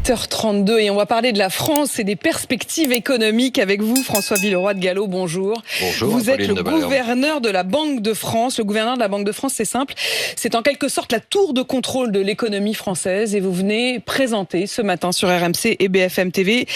8h32 et on va parler de la France et des perspectives économiques avec vous, François Villeroy de Galhau, bonjour. Bonjour. Vous êtes le gouverneur de la Banque de France. Le gouverneur de la Banque de France, c'est simple, c'est en quelque sorte la tour de contrôle de l'économie française et vous venez présenter ce matin sur RMC et BFM TV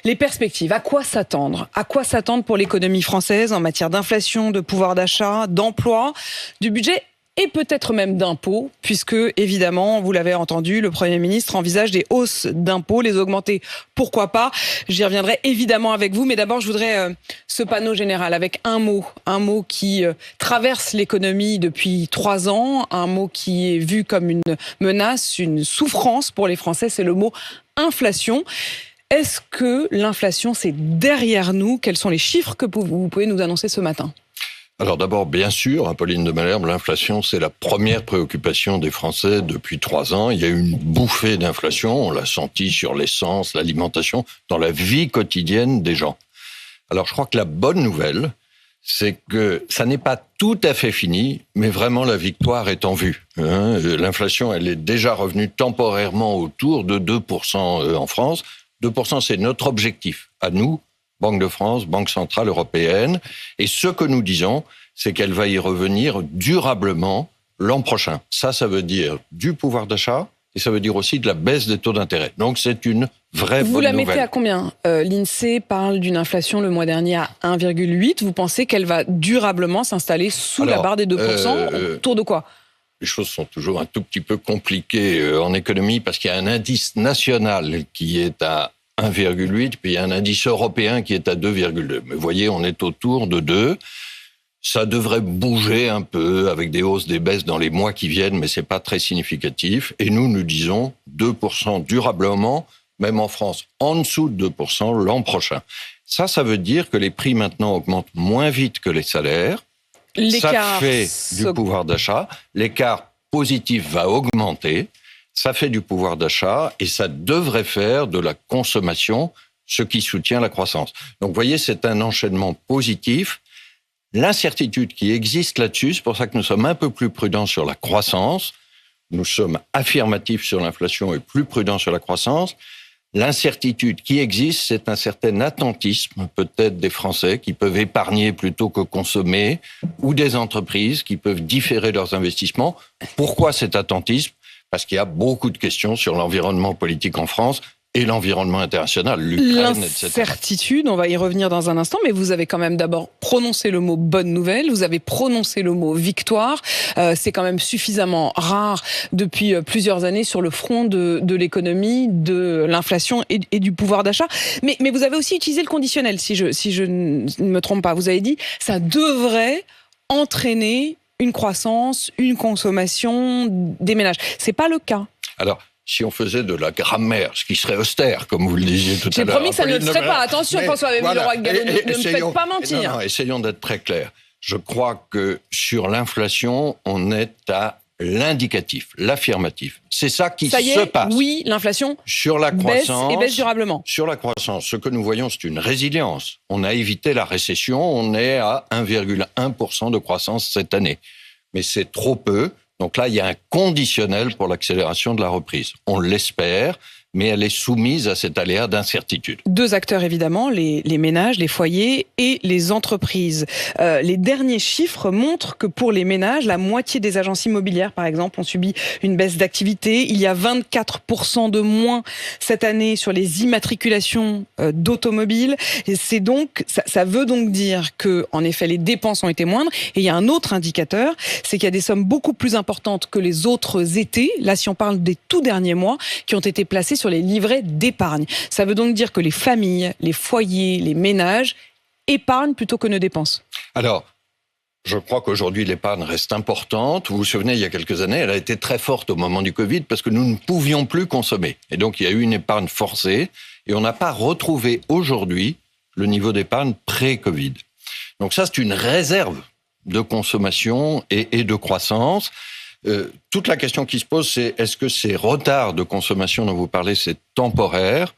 les perspectives. À quoi s'attendre ? À quoi s'attendre pour l'économie française en matière d'inflation, de pouvoir d'achat, d'emploi, du budget ? Et peut-être même d'impôts, puisque, évidemment, vous l'avez entendu, le Premier ministre envisage des hausses d'impôts, les augmenter, pourquoi pas. J'y reviendrai évidemment avec vous, mais d'abord, je voudrais ce panneau général avec un mot qui traverse l'économie depuis 3 ans, un mot qui est vu comme une menace, une souffrance pour les Français, c'est le mot inflation. Est-ce que l'inflation, c'est derrière nous ? Quels sont les chiffres que vous pouvez nous annoncer ce matin ? Alors d'abord, bien sûr, Pauline de Malherbe, l'inflation, c'est la première préoccupation des Français depuis 3 ans. Il y a eu une bouffée d'inflation, on l'a senti sur l'essence, l'alimentation, dans la vie quotidienne des gens. Alors je crois que la bonne nouvelle, c'est que ça n'est pas tout à fait fini, mais vraiment la victoire est en vue. L'inflation, elle est déjà revenue temporairement autour de 2% en France. 2%, c'est notre objectif à nous, Banque de France, Banque centrale européenne. Et ce que nous disons, c'est qu'elle va y revenir durablement l'an prochain. Ça veut dire du pouvoir d'achat et ça veut dire aussi de la baisse des taux d'intérêt. Donc c'est une vraie bonne nouvelle. Vous la mettez à combien ? L'INSEE parle d'une inflation le mois dernier à 1,8. Vous pensez qu'elle va durablement s'installer sous la barre des 2% autour de quoi ? Les choses sont toujours un tout petit peu compliquées en économie parce qu'il y a un indice national qui est à 1,8, puis il y a un indice européen qui est à 2,2. Mais vous voyez, on est autour de 2. Ça devrait bouger un peu avec des hausses, des baisses dans les mois qui viennent, mais c'est pas très significatif. Et nous disons 2% durablement, même en France, en dessous de 2% l'an prochain. Ça veut dire que les prix maintenant augmentent moins vite que les salaires. Ça fait du pouvoir d'achat. L'écart positif va augmenter. Ça fait du pouvoir d'achat et ça devrait faire de la consommation ce qui soutient la croissance. Donc, vous voyez, c'est un enchaînement positif. L'incertitude qui existe là-dessus, c'est pour ça que nous sommes un peu plus prudents sur la croissance. Nous sommes affirmatifs sur l'inflation et plus prudents sur la croissance. L'incertitude qui existe, c'est un certain attentisme, peut-être des Français qui peuvent épargner plutôt que consommer, ou des entreprises qui peuvent différer leurs investissements. Pourquoi cet attentisme ? Parce qu'il y a beaucoup de questions sur l'environnement politique en France et l'environnement international, l'Ukraine, etc. L'incertitude, on va y revenir dans un instant, mais vous avez quand même d'abord prononcé le mot bonne nouvelle, vous avez prononcé le mot victoire. C'est quand même suffisamment rare depuis plusieurs années sur le front de l'économie, de l'inflation et du pouvoir d'achat. Mais vous avez aussi utilisé le conditionnel, si je ne me trompe pas. Vous avez dit ça devrait entraîner une croissance, une consommation des ménages. C'est pas le cas. Alors, si on faisait de la grammaire, ce qui serait austère, comme vous le disiez tout à l'heure. J'ai promis que ça ne le serait pas. Attention, François Villeroy de Galhau, ne me faites pas mentir. Non, essayons d'être très clairs. Je crois que sur l'inflation, on est à l'indicatif, l'affirmatif. C'est ça qui se passe. Oui, l'inflation sur la croissance, baisse durablement. Sur la croissance, ce que nous voyons, c'est une résilience. On a évité la récession, on est à 1,1% de croissance cette année. Mais c'est trop peu. Donc là, il y a un conditionnel pour l'accélération de la reprise. On l'espère, mais elle est soumise à cet aléa d'incertitude. 2 acteurs, évidemment, les ménages, les foyers et les entreprises. Les derniers chiffres montrent que pour les ménages, la moitié des agences immobilières, par exemple, ont subi une baisse d'activité. Il y a 24% de moins cette année sur les immatriculations d'automobiles. Et c'est donc, ça veut donc dire que, en effet, les dépenses ont été moindres. Et il y a un autre indicateur, c'est qu'il y a des sommes beaucoup plus importantes que les autres étés. Là, si on parle des tout derniers mois, qui ont été placés sur les livrets d'épargne. Ça veut donc dire que les familles, les foyers, les ménages épargnent plutôt que ne dépensent. Alors, je crois qu'aujourd'hui, l'épargne reste importante. Vous vous souvenez, il y a quelques années, elle a été très forte au moment du Covid parce que nous ne pouvions plus consommer. Et donc, il y a eu une épargne forcée et on n'a pas retrouvé aujourd'hui le niveau d'épargne pré-Covid. Donc ça, c'est une réserve de consommation et de croissance. Toute la question qui se pose, c'est est-ce que ces retards de consommation dont vous parlez, c'est temporaire ?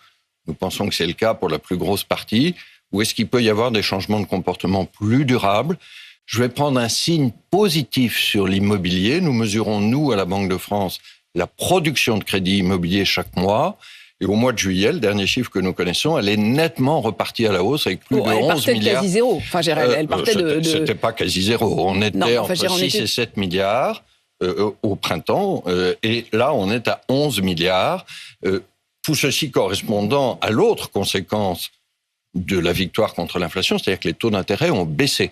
Nous pensons que c'est le cas pour la plus grosse partie. Ou est-ce qu'il peut y avoir des changements de comportement plus durables ? Je vais prendre un signe positif sur l'immobilier. Nous mesurons, nous, à la Banque de France, la production de crédit immobilier chaque mois. Et au mois de juillet, le dernier chiffre que nous connaissons, elle est nettement repartie à la hausse avec plus de 11 milliards. Elle partait de quasi zéro. Enfin, elle partait C'était pas quasi zéro. On était entre 6 et 7 milliards au printemps. Et là, on est à 11 milliards. Tout ceci correspondant à l'autre conséquence de la victoire contre l'inflation, c'est-à-dire que les taux d'intérêt ont baissé.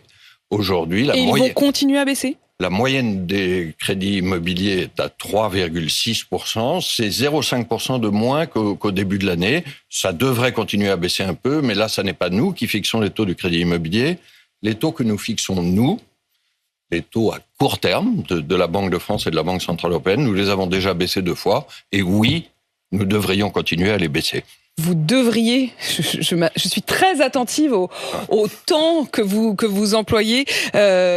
Aujourd'hui, ils vont continuer à baisser ? La moyenne des crédits immobiliers est à 3,6%. C'est 0,5% de moins qu'au début de l'année. Ça devrait continuer à baisser un peu, mais là, ça n'est pas nous qui fixons les taux du crédit immobilier. Les taux que nous fixons, nous, les taux à court terme de la Banque de France et de la Banque Centrale Européenne, nous les avons déjà baissés 2 fois. Et oui, nous devrions continuer à les baisser. Vous devriez, je suis très attentive au temps que vous employez,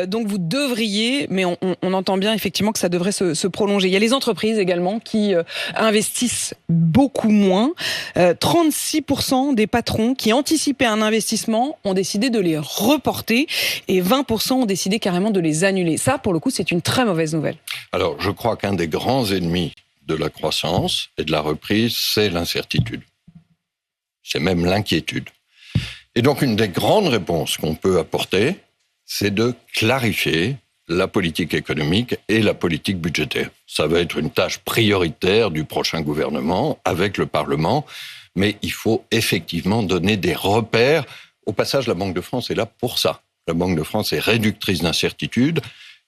donc vous devriez, mais on entend bien effectivement que ça devrait se prolonger. Il y a les entreprises également qui investissent beaucoup moins. 36% des patrons qui anticipaient un investissement ont décidé de les reporter et 20% ont décidé carrément de les annuler. Ça, pour le coup, c'est une très mauvaise nouvelle. Alors, je crois qu'un des grands ennemis de la croissance et de la reprise, c'est l'incertitude. C'est même l'inquiétude. Et donc, une des grandes réponses qu'on peut apporter, c'est de clarifier la politique économique et la politique budgétaire. Ça va être une tâche prioritaire du prochain gouvernement avec le Parlement, mais il faut effectivement donner des repères. Au passage, la Banque de France est là pour ça. La Banque de France est réductrice d'incertitude.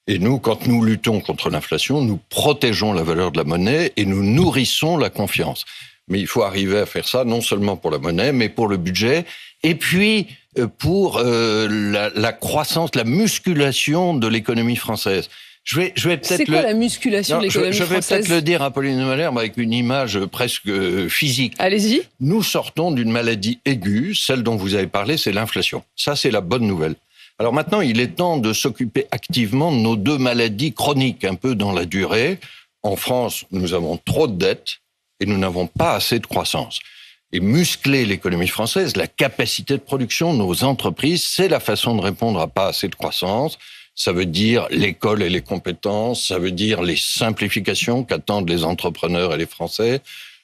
Et nous, quand nous luttons contre l'inflation, nous protégeons la valeur de la monnaie et nous nourrissons la confiance. Mais il faut arriver à faire ça non seulement pour la monnaie, mais pour le budget, et puis pour la croissance, la musculation de l'économie française. Je vais peut-être c'est quoi la musculation de l'économie française ? Je vais peut-être le dire à Pauline de Malherbe avec une image presque physique. Allez-y. Nous sortons d'une maladie aiguë, celle dont vous avez parlé, c'est l'inflation. Ça, c'est la bonne nouvelle. Alors maintenant, il est temps de s'occuper activement de nos 2 maladies chroniques, un peu dans la durée. En France, nous avons trop de dettes. Et nous n'avons pas assez de croissance. Et muscler l'économie française, la capacité de production de nos entreprises, c'est la façon de répondre à pas assez de croissance. Ça veut dire l'école et les compétences, ça veut dire les simplifications qu'attendent les entrepreneurs et les Français,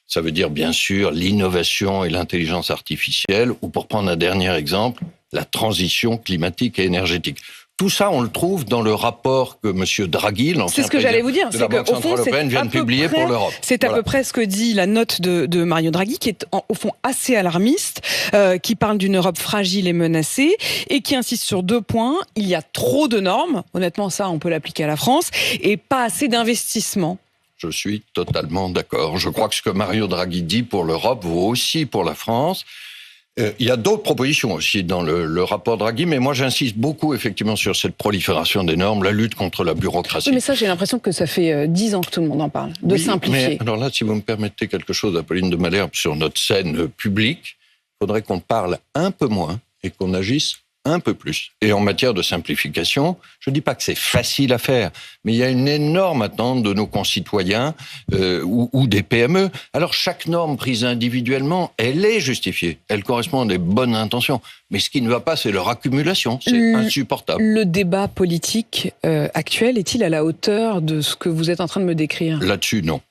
ça veut dire bien sûr l'innovation et l'intelligence artificielle, ou pour prendre un dernier exemple, la transition climatique et énergétique. Tout ça, on le trouve dans le rapport que M. Draghi, l'ancien président de la Banque Centrale Européenne, vient de publier pour l'Europe. C'est à peu près ce que dit la note de Mario Draghi, qui est au fond assez alarmiste, qui parle d'une Europe fragile et menacée, et qui insiste sur 2 points. Il y a trop de normes, honnêtement ça on peut l'appliquer à la France, et pas assez d'investissement. Je suis totalement d'accord. Je crois que ce que Mario Draghi dit pour l'Europe vaut aussi pour la France. Il y a d'autres propositions aussi dans le rapport Draghi, mais moi j'insiste beaucoup effectivement sur cette prolifération des normes, la lutte contre la bureaucratie. Oui, mais ça j'ai l'impression que ça fait 10 ans que tout le monde en parle, de simplifier. Mais alors là, si vous me permettez quelque chose à Pauline de Malherbe sur notre scène publique, il faudrait qu'on parle un peu moins et qu'on agisse un peu plus. Et en matière de simplification, je ne dis pas que c'est facile à faire, mais il y a une énorme attente de nos concitoyens ou des PME. Alors chaque norme prise individuellement, elle est justifiée, elle correspond à des bonnes intentions. Mais ce qui ne va pas, c'est leur accumulation, c'est insupportable. Le débat politique actuel est-il à la hauteur de ce que vous êtes en train de me décrire ? Là-dessus, non.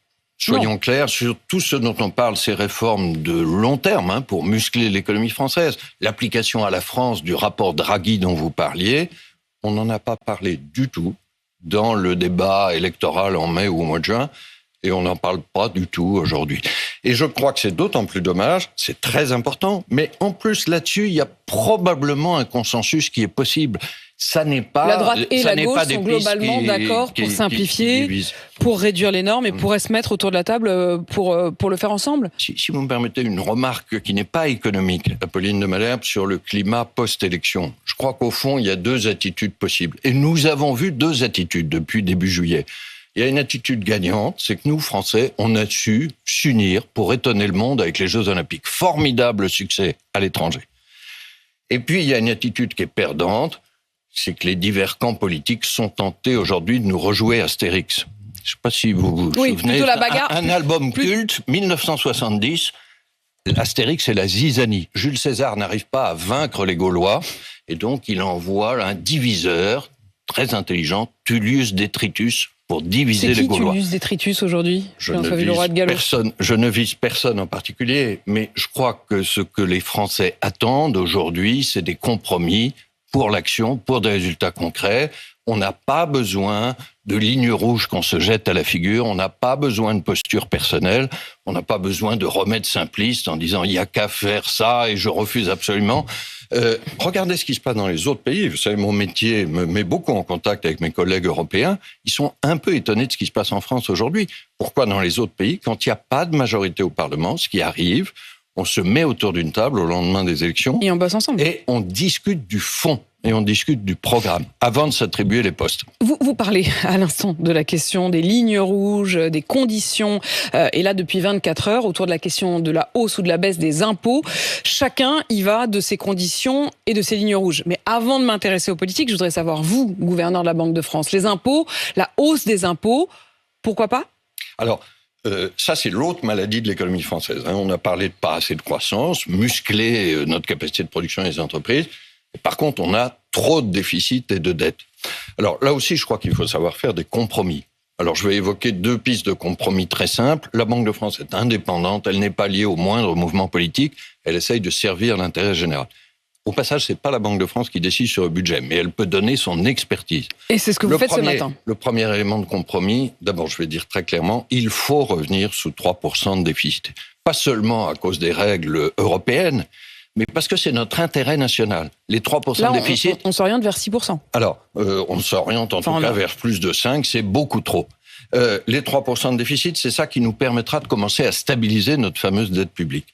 Soyons clairs, sur tout ce dont on parle, ces réformes de long terme pour muscler l'économie française, l'application à la France du rapport Draghi dont vous parliez, on n'en a pas parlé du tout dans le débat électoral en mai ou au mois de juin, et on n'en parle pas du tout aujourd'hui. Et je crois que c'est d'autant plus dommage, c'est très important, mais en plus là-dessus, il y a probablement un consensus qui est possible. Ça n'est pas, la droite et la gauche sont globalement d'accord pour simplifier, pour réduire les normes et pourraient se mettre autour de la table pour le faire ensemble. Si vous me permettez une remarque qui n'est pas économique, Pauline de Malherbe, sur le climat post-élection. Je crois qu'au fond, il y a 2 attitudes possibles. Et nous avons vu 2 attitudes depuis début juillet. Il y a une attitude gagnante, c'est que nous, Français, on a su s'unir pour étonner le monde avec les Jeux Olympiques. Formidable succès à l'étranger. Et puis, il y a une attitude qui est perdante, c'est que les divers camps politiques sont tentés aujourd'hui de nous rejouer Astérix. Je ne sais pas si vous vous souvenez, la bagarre. Un album culte, 1970, Astérix et la zizanie. Jules César n'arrive pas à vaincre les Gaulois, et donc il envoie un diviseur très intelligent, Tullius Detritus, pour diviser les Gaulois. C'est qui Tullus Detritus aujourd'hui? Je ne vise personne en particulier, mais je crois que ce que les Français attendent aujourd'hui, c'est des compromis pour l'action, pour des résultats concrets. On n'a pas besoin de lignes rouges qu'on se jette à la figure, on n'a pas besoin de posture personnelle, on n'a pas besoin de remèdes simplistes en disant « il n'y a qu'à faire ça et je refuse absolument ». Regardez ce qui se passe dans les autres pays. Vous savez, mon métier me met beaucoup en contact avec mes collègues européens. Ils sont un peu étonnés de ce qui se passe en France aujourd'hui. Pourquoi dans les autres pays, quand il n'y a pas de majorité au Parlement, ce qui arrive, on se met autour d'une table au lendemain des élections. Et on bosse ensemble. Et on discute du fond. Et on discute du programme avant de s'attribuer les postes. Vous parlez à l'instant de la question des lignes rouges, des conditions. Et là, depuis 24 heures, autour de la question de la hausse ou de la baisse des impôts, chacun y va de ses conditions et de ses lignes rouges. Mais avant de m'intéresser aux politiques, je voudrais savoir, vous, gouverneur de la Banque de France, les impôts, la hausse des impôts, pourquoi pas ? Alors, ça, c'est l'autre maladie de l'économie française. On a parlé de pas assez de croissance, muscler notre capacité de production des entreprises. Par contre, on a trop de déficits et de dettes. Alors là aussi, je crois qu'il faut savoir faire des compromis. Alors je vais évoquer 2 pistes de compromis très simples. La Banque de France est indépendante, elle n'est pas liée au moindre mouvement politique, elle essaye de servir l'intérêt général. Au passage, c'est pas la Banque de France qui décide sur le budget, mais elle peut donner son expertise. Et c'est ce que vous faites ce matin. Le premier élément de compromis, d'abord je vais dire très clairement, il faut revenir sous 3% de déficit. Pas seulement à cause des règles européennes, mais parce que c'est notre intérêt national. Les 3% là, de déficit... on s'oriente vers 6%. Alors, on s'oriente en tout cas vers plus de 5, c'est beaucoup trop. Les 3% de déficit, c'est ça qui nous permettra de commencer à stabiliser notre fameuse dette publique.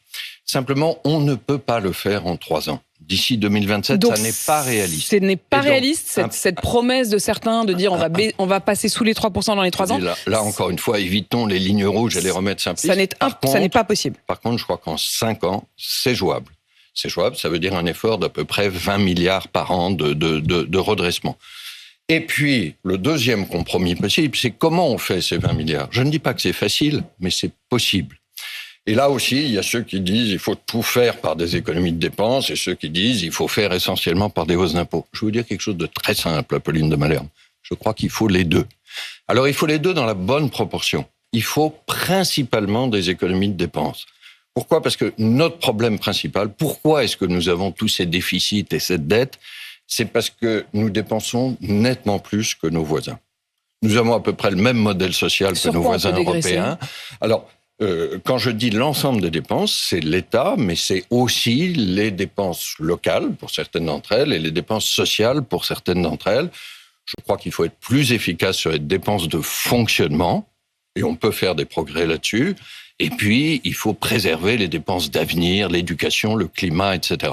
Simplement, on ne peut pas le faire en 3 ans. D'ici 2027, donc, ça n'est pas réaliste. Ce n'est pas réaliste, cette promesse de certains de dire on va passer sous les 3% dans les 3 ans. Là, encore une fois, évitons les lignes rouges et les remèdes simplistes. Ça n'est pas possible. Par contre, je crois qu'en 5 ans, c'est jouable. C'est jouable, ça veut dire un effort d'à peu près 20 milliards par an de redressement. Et puis, le deuxième compromis possible, c'est comment on fait ces 20 milliards. Je ne dis pas que c'est facile, mais c'est possible. Et là aussi, il y a ceux qui disent il faut tout faire par des économies de dépenses et ceux qui disent il faut faire essentiellement par des hausses d'impôts. Je vais vous dire quelque chose de très simple, Apolline de Malherbe. Je crois qu'il faut les deux. Alors, il faut les deux dans la bonne proportion. Il faut principalement des économies de dépenses. Pourquoi ? Parce que notre problème principal, pourquoi est-ce que nous avons tous ces déficits et cette dette ? C'est parce que nous dépensons nettement plus que nos voisins. Nous avons à peu près le même modèle social que nos voisins européens. Alors, quand je dis l'ensemble des dépenses, c'est l'État, mais c'est aussi les dépenses locales pour certaines d'entre elles et les dépenses sociales pour certaines d'entre elles. Je crois qu'il faut être plus efficace sur les dépenses de fonctionnement, et on peut faire des progrès là-dessus. Et puis, il faut préserver les dépenses d'avenir, l'éducation, le climat, etc.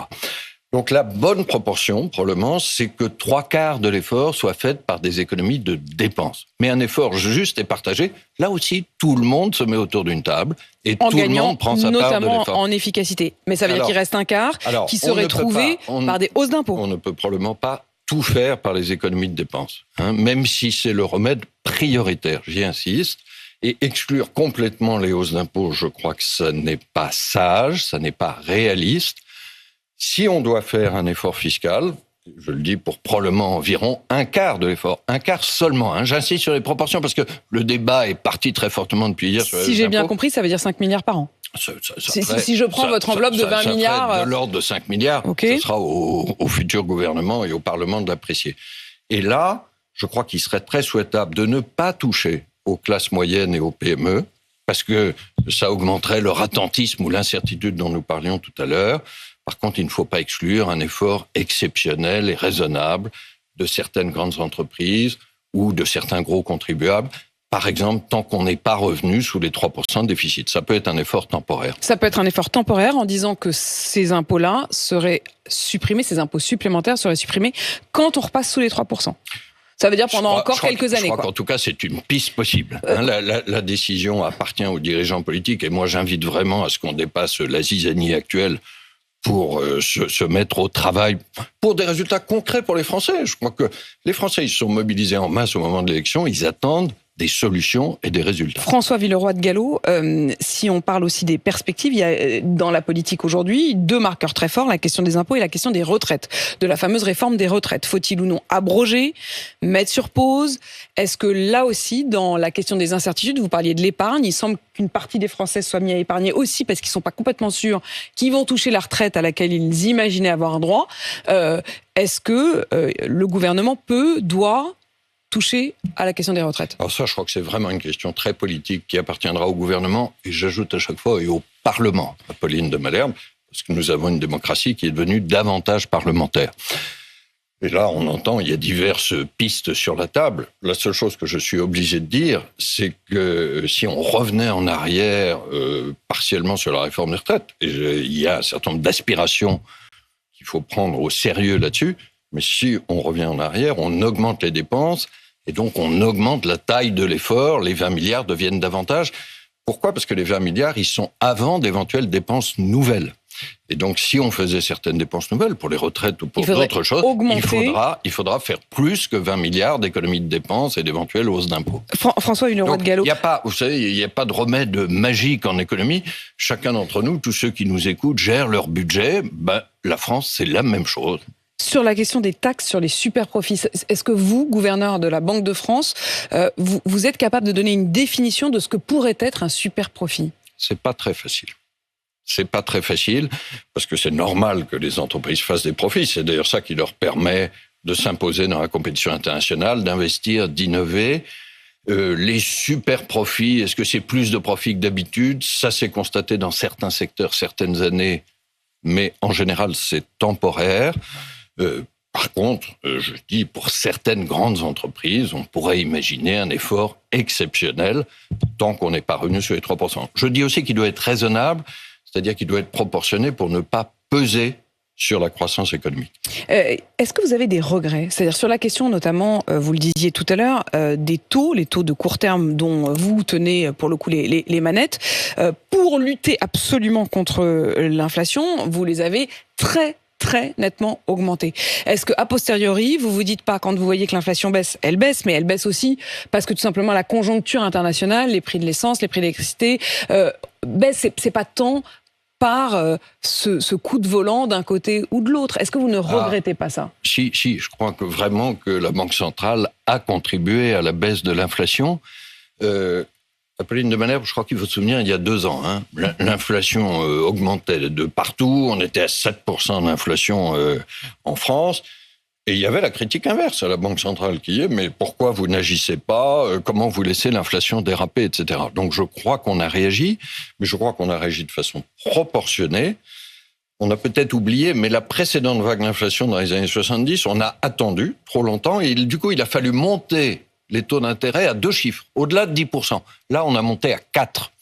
Donc la bonne proportion, probablement, c'est que 3/4 de l'effort soit fait par des économies de dépenses. Mais un effort juste et partagé, là aussi, tout le monde se met autour d'une table et tout le monde prend sa part de l'effort. Notamment en efficacité. Mais ça veut dire qu'il reste un quart qui serait trouvé par des hausses d'impôts. On ne peut probablement pas tout faire par les économies de dépenses, même si c'est le remède prioritaire, j'y insiste. Et exclure complètement les hausses d'impôts, je crois que ça n'est pas sage, ça n'est pas réaliste. Si on doit faire un effort fiscal, je le dis pour probablement environ un quart de l'effort, un quart seulement. J'insiste sur les proportions parce que le débat est parti très fortement depuis hier sur les impôts. Si j'ai bien compris, ça veut dire 5 milliards par an. Si je prends votre enveloppe de 20 milliards... de l'ordre de 5 milliards, ce sera au futur gouvernement et au Parlement de l'apprécier. Et là, je crois qu'il serait très souhaitable de ne pas toucher aux classes moyennes et aux PME, parce que ça augmenterait leur attentisme ou l'incertitude dont nous parlions tout à l'heure. Par contre, il ne faut pas exclure un effort exceptionnel et raisonnable de certaines grandes entreprises ou de certains gros contribuables. Par exemple, tant qu'on n'est pas revenu sous les 3% de déficit. Ça peut être un effort temporaire. Ça peut être un effort temporaire en disant que ces impôts-là seraient supprimés, ces impôts supplémentaires seraient supprimés quand on repasse sous les 3%. Ça veut dire pendant encore quelques années. Je crois qu'en tout cas, c'est une piste possible. La décision appartient aux dirigeants politiques et moi, j'invite vraiment à ce qu'on dépasse la zizanie actuelle pour se mettre au travail pour des résultats concrets pour les Français. Je crois que les Français, ils se sont mobilisés en masse au moment de l'élection. Ils attendent des solutions et des résultats. François Villeroy de Galhau, si on parle aussi des perspectives, il y a dans la politique aujourd'hui 2 marqueurs très forts, la question des impôts et la question des retraites, de la fameuse réforme des retraites. Faut-il ou non abroger, mettre sur pause? Est-ce que là aussi, dans la question des incertitudes, vous parliez de l'épargne, il semble qu'une partie des Français soit mis à épargner aussi parce qu'ils ne sont pas complètement sûrs qu'ils vont toucher la retraite à laquelle ils imaginaient avoir un droit. Est-ce que le gouvernement doit toucher à la question des retraites? Alors ça, je crois que c'est vraiment une question très politique qui appartiendra au gouvernement, et j'ajoute à chaque fois, et au Parlement, Apolline de Malherbe, parce que nous avons une démocratie qui est devenue davantage parlementaire. Et là, on entend, il y a diverses pistes sur la table. La seule chose que je suis obligé de dire, c'est que si on revenait en arrière partiellement sur la réforme des retraites, et il y a un certain nombre d'aspirations qu'il faut prendre au sérieux là-dessus, mais si on revient en arrière, on augmente les dépenses, et donc on augmente la taille de l'effort, les 20 milliards deviennent davantage. Pourquoi ? Parce que les 20 milliards, ils sont avant d'éventuelles dépenses nouvelles. Et donc, si on faisait certaines dépenses nouvelles, pour les retraites ou pour d'autres choses, il faudra faire plus que 20 milliards d'économies de dépenses et d'éventuelles hausses d'impôts. François Villeroy de Galhau. Vous savez, il n'y a pas de remède magique en économie. Chacun d'entre nous, tous ceux qui nous écoutent, gèrent leur budget. La France, c'est la même chose. Sur la question des taxes sur les super-profits, est-ce que vous, gouverneur de la Banque de France, vous êtes capable de donner une définition de ce que pourrait être un super-profit ? C'est pas très facile. C'est pas très facile, parce que c'est normal que les entreprises fassent des profits. C'est d'ailleurs ça qui leur permet de s'imposer dans la compétition internationale, d'investir, d'innover. Les super-profits, est-ce que c'est plus de profits que d'habitude ? Ça s'est constaté dans certains secteurs, certaines années, mais en général, c'est temporaire. Par contre, je dis, pour certaines grandes entreprises, on pourrait imaginer un effort exceptionnel tant qu'on n'est pas revenu sur les 3%. Je dis aussi qu'il doit être raisonnable, c'est-à-dire qu'il doit être proportionné pour ne pas peser sur la croissance économique. Est-ce que vous avez des regrets ? C'est-à-dire sur la question notamment, vous le disiez tout à l'heure, des taux, les taux de court terme dont vous tenez pour le coup les manettes, pour lutter absolument contre l'inflation, vous les avez très nettement augmenté. Est-ce qu'à posteriori, vous vous dites pas, quand vous voyez que l'inflation baisse, mais elle baisse aussi parce que tout simplement la conjoncture internationale, les prix de l'essence, les prix de l'électricité baissent, c'est pas tant par ce coup de volant d'un côté ou de l'autre. Est-ce que vous ne regrettez pas ça ? Si, je crois que vraiment que la Banque centrale a contribué à la baisse de l'inflation. Apolline de Malherbe, je crois qu'il faut se souvenir, il y a 2 ans, l'inflation augmentait de partout, on était à 7% d'inflation en France, et il y avait la critique inverse à la Banque centrale qui est « mais pourquoi vous n'agissez pas ? Comment vous laissez l'inflation déraper ?» etc. Donc je crois qu'on a réagi, mais je crois qu'on a réagi de façon proportionnée. On a peut-être oublié, mais la précédente vague d'inflation dans les années 70, on a attendu trop longtemps, et du coup il a fallu monter les taux d'intérêt à 2 chiffres, au-delà de 10%. Là, on a monté à 4.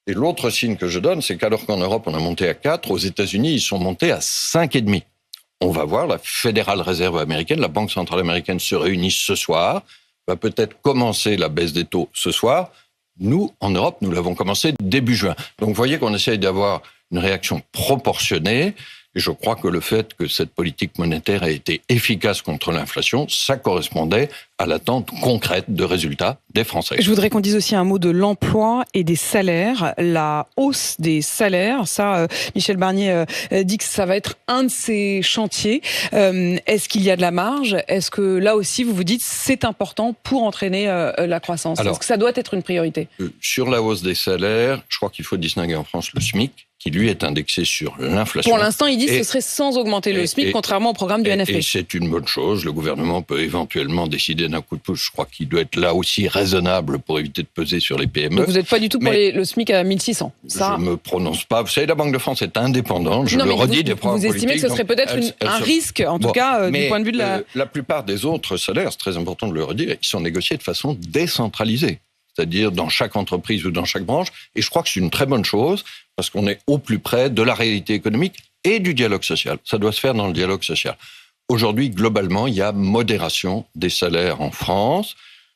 Et l'autre signe que je donne, c'est qu'alors qu'en Europe, on a monté à 4, aux États-Unis, ils sont montés à 5,5. On va voir, la Federal Reserve américaine, la Banque centrale américaine se réunit ce soir, va peut-être commencer la baisse des taux ce soir. Nous, en Europe, nous l'avons commencé début juin. Donc, vous voyez qu'on essaye d'avoir une réaction proportionnée. Et je crois que le fait que cette politique monétaire ait été efficace contre l'inflation, ça correspondait à l'attente concrète de résultats des Français. Je voudrais qu'on dise aussi un mot de l'emploi et des salaires. La hausse des salaires, ça, Michel Barnier dit que ça va être un de ses chantiers. Est-ce qu'il y a de la marge ? Est-ce que là aussi, vous vous dites c'est important pour entraîner la croissance ? Est-ce que ça doit être une priorité ? Sur la hausse des salaires, je crois qu'il faut distinguer en France le SMIC, qui lui est indexé sur l'inflation. Pour l'instant, ils disent que ce serait sans augmenter le SMIC, contrairement au programme du NFP. Et c'est une bonne chose. Le gouvernement peut éventuellement décider d'un coup de pouce. Je crois qu'il doit être là aussi raisonnable pour éviter de peser sur les PME. Donc vous n'êtes pas du tout pour le SMIC à 1600. Ça... Je ne me prononce pas. Vous savez, la Banque de France est indépendante. Je le redis des programmes politiques. Vous estimez que ce serait peut-être un risque, en tout cas, du point de vue de la... La plupart des autres salaires, c'est très important de le redire, ils sont négociés de façon décentralisée. C'est-à-dire dans chaque entreprise ou dans chaque branche. Et je crois que c'est une très bonne chose, parce qu'on est au plus près de la réalité économique et du dialogue social. Ça doit se faire dans le dialogue social. Aujourd'hui, globalement, il y a modération des salaires en France.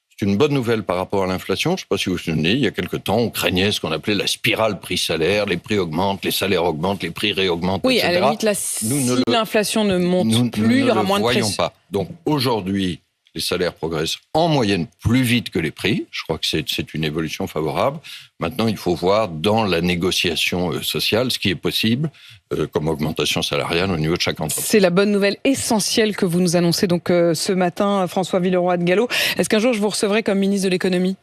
C'est une bonne nouvelle par rapport à l'inflation. Je ne sais pas si vous vous souvenez, il y a quelque temps, on craignait ce qu'on appelait la spirale prix-salaire. Les prix augmentent, les salaires augmentent, les prix réaugmentent, etc. Oui, à la limite, si l'inflation ne monte plus, il y aura moins de pression. Pas. Donc aujourd'hui, Les salaires progressent en moyenne plus vite que les prix. Je crois que c'est une évolution favorable. Maintenant, il faut voir dans la négociation sociale ce qui est possible comme augmentation salariale au niveau de chaque entreprise. C'est la bonne nouvelle essentielle que vous nous annoncez donc ce matin, François Villeroy de Galhau. Est-ce qu'un jour je vous recevrai comme ministre de l'économie ?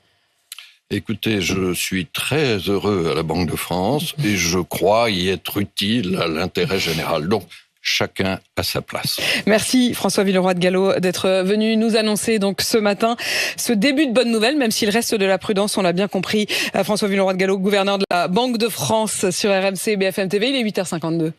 Écoutez, je suis très heureux à la Banque de France et je crois y être utile à l'intérêt général. Donc, chacun à sa place. Merci François Villeroy de Galhau d'être venu nous annoncer donc ce matin ce début de bonne nouvelle, même s'il reste de la prudence, on l'a bien compris. François Villeroy de Galhau, gouverneur de la Banque de France sur RMC et BFM TV, il est 8h52.